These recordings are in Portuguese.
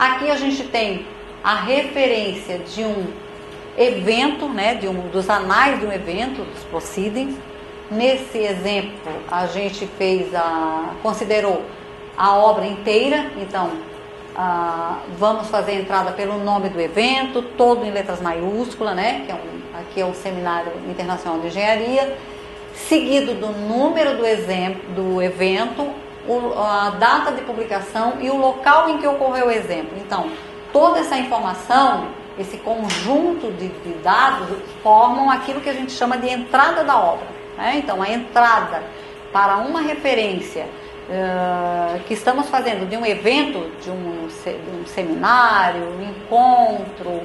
Aqui a gente tem a referência de um evento, né, dos anais de um evento, dos proceedings. Nesse exemplo, a gente considerou a obra inteira, então vamos fazer a entrada pelo nome do evento, todo em letras maiúsculas, né, aqui é o Seminário Internacional de Engenharia, seguido do número do evento, a data de publicação e o local em que ocorreu o exemplo. Então, toda essa informação, esse conjunto de dados, formam aquilo que a gente chama de entrada da obra, né? Então, a entrada para uma referência que estamos fazendo de um evento, de um seminário, um encontro,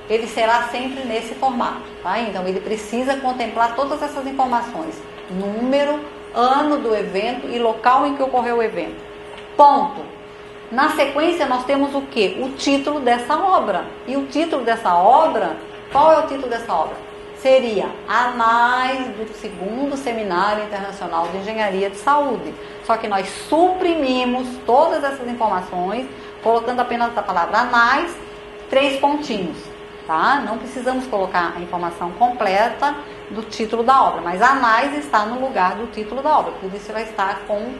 ele será sempre nesse formato, tá? Então, ele precisa contemplar todas essas informações: número, ano do evento e local em que ocorreu o evento. Ponto. Na sequência, nós temos o quê? O título dessa obra. E o título dessa obra, qual é o título dessa obra? Seria Anais do Segundo Seminário Internacional de Engenharia de Saúde. Só que nós suprimimos todas essas informações, colocando apenas a palavra anais, 3 pontinhos, tá? Não precisamos colocar a informação completa do título da obra, mas anais está no lugar do título da obra, por isso vai estar com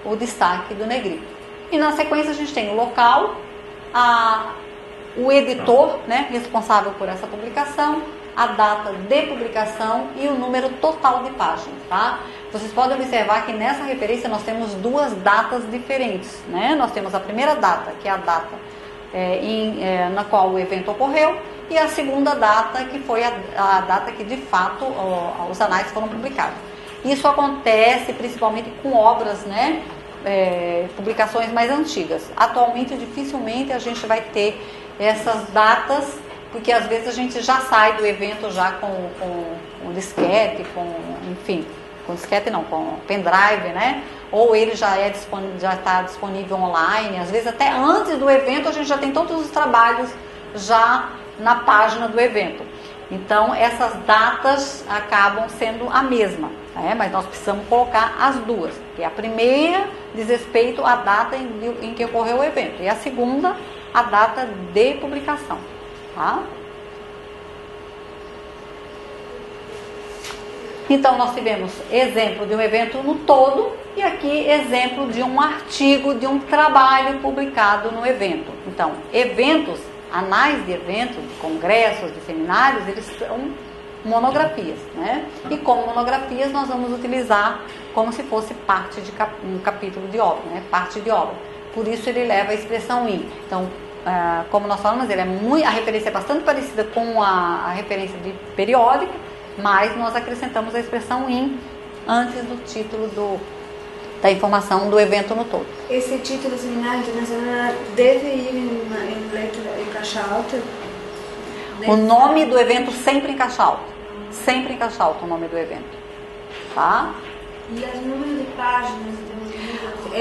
o destaque do negrito. E na sequência a gente tem o local, o editor, né, responsável por essa publicação, a data de publicação e o número total de páginas, tá? Vocês podem observar que nessa referência nós temos 2 datas diferentes, né? Nós temos a primeira data, que é a data na qual o evento ocorreu, e a segunda data, que foi a data que de fato os anais foram publicados. Isso acontece principalmente com obras, né? Publicações mais antigas. Atualmente dificilmente a gente vai ter essas datas, porque às vezes a gente já sai do evento já com disquete, com disquete não, com pendrive, né? Ou ele já está disponível online. Às vezes até antes do evento a gente já tem todos os trabalhos já na página do evento. Então essas datas acabam sendo a mesma, né? Mas nós precisamos colocar as 2, que a primeira diz respeito à data em que ocorreu o evento e a segunda a data de publicação, tá? Então nós tivemos exemplo de um evento no todo e aqui exemplo de um artigo, de um trabalho publicado no evento. Então, eventos, anais de eventos, de congressos, de seminários, eles são monografias, né? E como monografias nós vamos utilizar como se fosse parte de um capítulo de obra, né? Parte de obra. Por isso ele leva a expressão in. Então, como nós falamos, a referência é bastante parecida com a referência de periódico, mas nós acrescentamos a expressão in antes do título da informação do evento no todo. Esse título seminário internacional deve ir em letra em caixa alta? O nome do evento sempre em caixa alta. Sempre em caixa alta o nome do evento. Tá? E o número de páginas?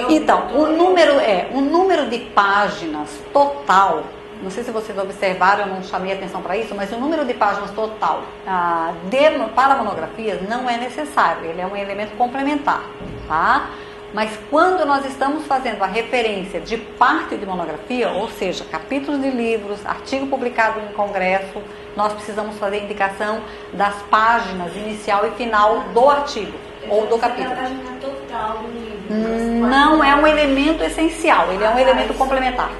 Então, o número de páginas total, não sei se vocês observaram, eu não chamei atenção para isso, mas o número de páginas total para monografias não é necessário, ele é um elemento complementar, tá? Mas quando nós estamos fazendo a referência de parte de monografia, ou seja, capítulos de livros, artigo publicado em congresso, nós precisamos fazer a indicação das páginas inicial e final do artigo ou do capítulo. A página total do livro. Não é um elemento essencial, ele é um elemento complementar.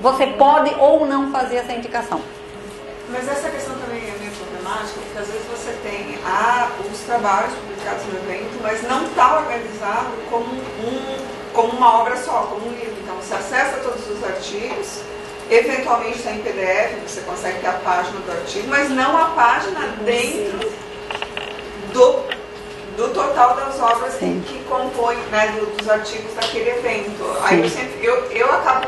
Você pode ou não fazer essa indicação. Mas essa questão também é meio problemática, porque às vezes você tem os trabalhos publicados no evento, mas não está organizado como uma obra só, como um livro. Então você acessa todos os artigos, eventualmente está em PDF, você consegue ter a página do artigo, mas não a página dentro do total das obras que compõem, né, dos artigos daquele evento. Aí eu acabo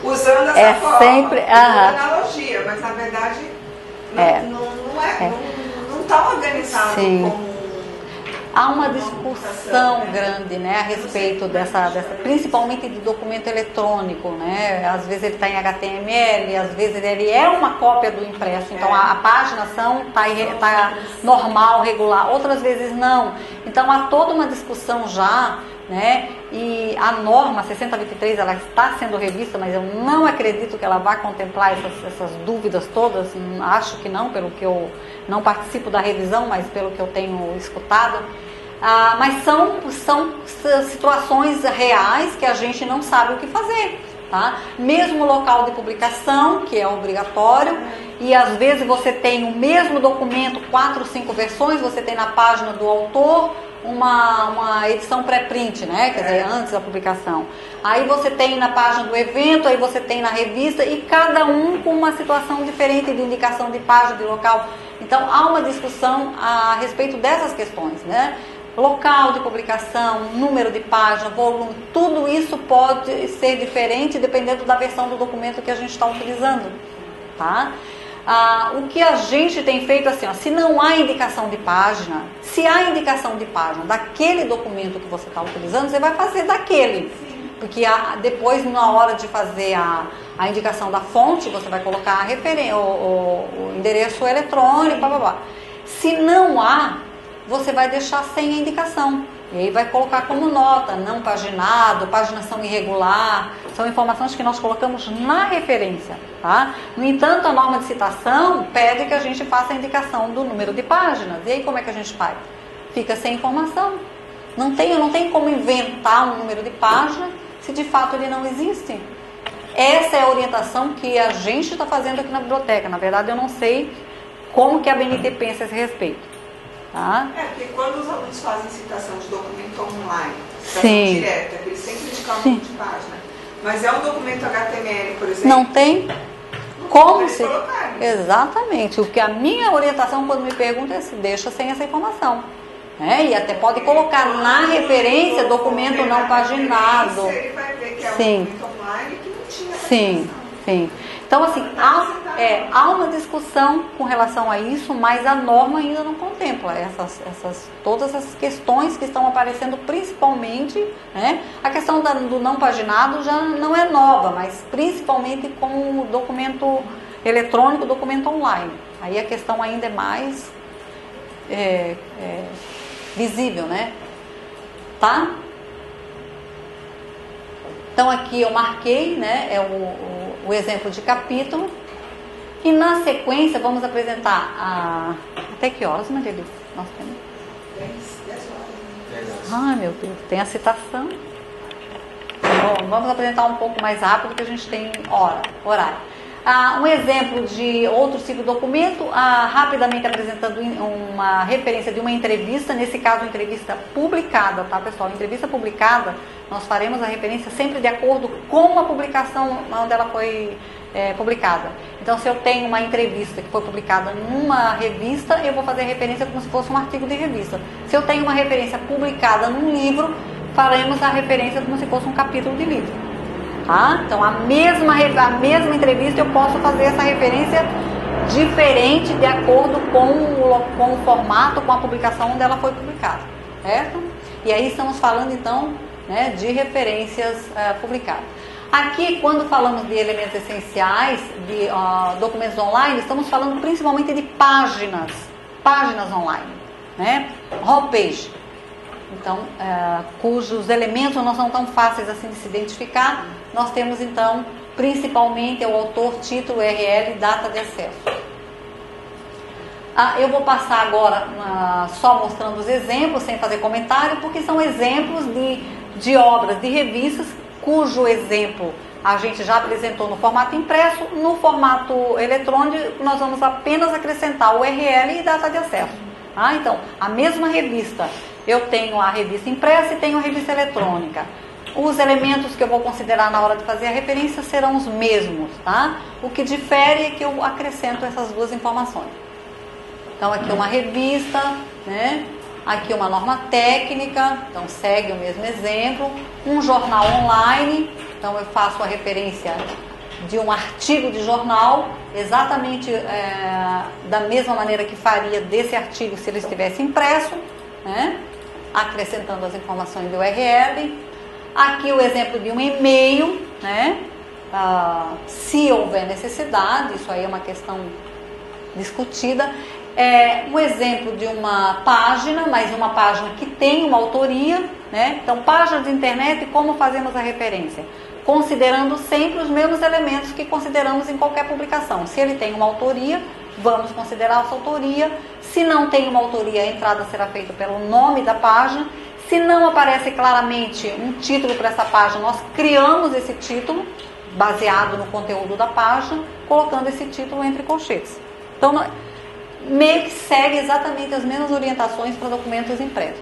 usando essa forma, sempre analogia, mas na verdade não está organizado como... Há uma discussão grande, né, a respeito dessa, principalmente de documento eletrônico, né? Às vezes ele está em HTML, às vezes ele é uma cópia do impresso, então a paginação está normal, regular, outras vezes não. Então há toda uma discussão já né? E a norma 6023 ela está sendo revista, mas eu não acredito que ela vá contemplar essas dúvidas todas. Acho que não, pelo que eu não participo da revisão, mas pelo que eu tenho escutado. Mas são situações reais que a gente não sabe o que fazer. Tá? Mesmo local de publicação, que é obrigatório, e às vezes você tem o mesmo documento, 4 ou 5 versões, você tem na página do autor uma edição pré-print, né? Quer dizer, antes da publicação. Aí você tem na página do evento, aí você tem na revista, e cada um com uma situação diferente de indicação de página, de local. Então há uma discussão a respeito dessas questões, né? Local de publicação, número de página, volume, tudo isso pode ser diferente dependendo da versão do documento que a gente está utilizando, tá? O que a gente tem feito assim, ó, se não há indicação de página, se há indicação de página daquele documento que você está utilizando, você vai fazer daquele. Porque depois, na hora de fazer a indicação da fonte, você vai colocar o endereço eletrônico, blá, blá, blá. Se não há, você vai deixar sem a indicação. E aí vai colocar como nota, não paginado, paginação irregular. São informações que nós colocamos na referência, tá? No entanto, a norma de citação pede que a gente faça a indicação do número de páginas. E aí como é que a gente faz? Fica sem informação. Não tem como inventar um número de página se de fato ele não existe. Essa é a orientação que a gente está fazendo aqui na biblioteca. Na verdade, eu não sei como que a BNT pensa a esse respeito. Tá? Porque quando os alunos fazem citação de documento online, citação Sim. direta, eles sempre indicam um número de página. Mas é um documento HTML, por exemplo. Não tem como se... colocar. Exatamente. O que a minha orientação quando me pergunta é se deixa sem essa informação. E até pode colocar na referência documento não paginado. Ele vai ver que é Sim. um documento online que não tinha Sim, sim. Então, assim, há uma discussão com relação a isso, mas a norma ainda não contempla todas essas questões que estão aparecendo, principalmente, né? A questão do não paginado já não é nova, mas principalmente com o documento eletrônico, documento online. Aí a questão ainda é mais visível, né? Tá? Então aqui eu marquei, né, o exemplo de capítulo, e na sequência vamos apresentar até que horas, Maria Alice? Nós temos 10 horas. Ai, meu Deus, tem a citação. Bom, vamos apresentar um pouco mais rápido que a gente tem horário. Um exemplo de outro tipo de documento, rapidamente apresentando uma referência de uma entrevista, nesse caso, entrevista publicada, tá, pessoal? Entrevista publicada, nós faremos a referência sempre de acordo com a publicação onde ela foi publicada. Então, se eu tenho uma entrevista que foi publicada numa revista, eu vou fazer referência como se fosse um artigo de revista. Se eu tenho uma referência publicada num livro, faremos a referência como se fosse um capítulo de livro. Tá? Então, a mesma entrevista eu posso fazer essa referência diferente de acordo com o formato, com a publicação onde ela foi publicada, certo? E aí estamos falando então, né, de referências publicadas. Aqui, quando falamos de elementos essenciais, de documentos online, estamos falando principalmente de páginas online, né? Homepage. Então, cujos elementos não são tão fáceis assim de se identificar. Nós temos então, principalmente, o autor, título, URL e data de acesso. Eu vou passar agora só mostrando os exemplos, sem fazer comentário, porque são exemplos de obras, de revistas, cujo exemplo a gente já apresentou no formato impresso. No formato eletrônico, nós vamos apenas acrescentar o URL e data de acesso. Então, a mesma revista, eu tenho a revista impressa e tenho a revista eletrônica. Os elementos que eu vou considerar na hora de fazer a referência serão os mesmos, tá? O que difere é que eu acrescento essas duas informações. Então, aqui uma revista, né? Aqui uma norma técnica, então segue o mesmo exemplo. Um jornal online, então eu faço a referência de um artigo de jornal, exatamente da mesma maneira que faria desse artigo se ele estivesse impresso, né? Acrescentando as informações do URL. Aqui o exemplo de um e-mail, né? Se houver necessidade, isso aí é uma questão discutida. Um exemplo de uma página, mas uma página que tem uma autoria, né? Então, página de internet, como fazemos a referência? Considerando sempre os mesmos elementos que consideramos em qualquer publicação. Se ele tem uma autoria, vamos considerar essa autoria. Se não tem uma autoria, a entrada será feita pelo nome da página. Se não aparece claramente um título para essa página, nós criamos esse título baseado no conteúdo da página, colocando esse título entre colchetes. Então, meio que segue exatamente as mesmas orientações para documentos impressos.